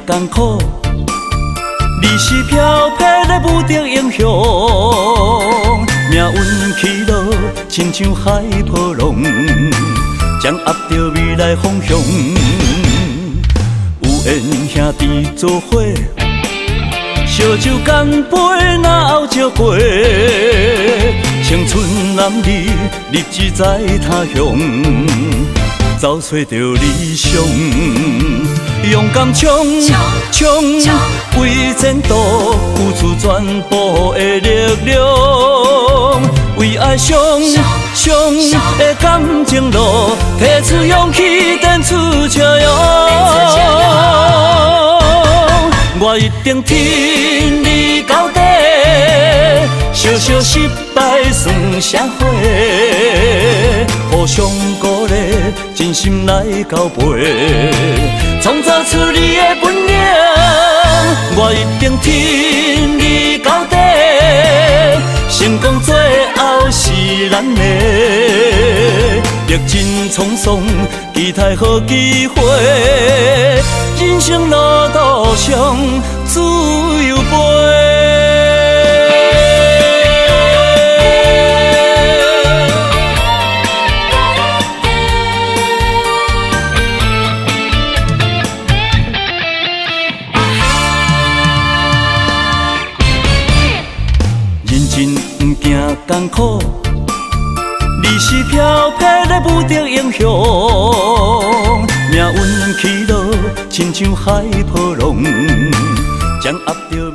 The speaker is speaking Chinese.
艰苦，你是飘泊在无的英雄，命运起落，亲像海波浪，掌握着未来方向。有缘兄弟做伙，烧酒干杯，哪后照过？青春男儿，立志在他乡，找找着理想，勇敢冲冲，为前途付出全部的力量，为爱上的感情路，提出勇气，展出笑容。我一定挺你到底，小小失败算社会，互相鼓励，真心来交陪，创造出你的本领。我一定挺你到底，成功最后是咱的，历尽沧桑，期待好机会，人生路途上自由飞。人真不惊艰苦，你是飘泊在无的英雄，命运起落，亲像海波浪，掌握着。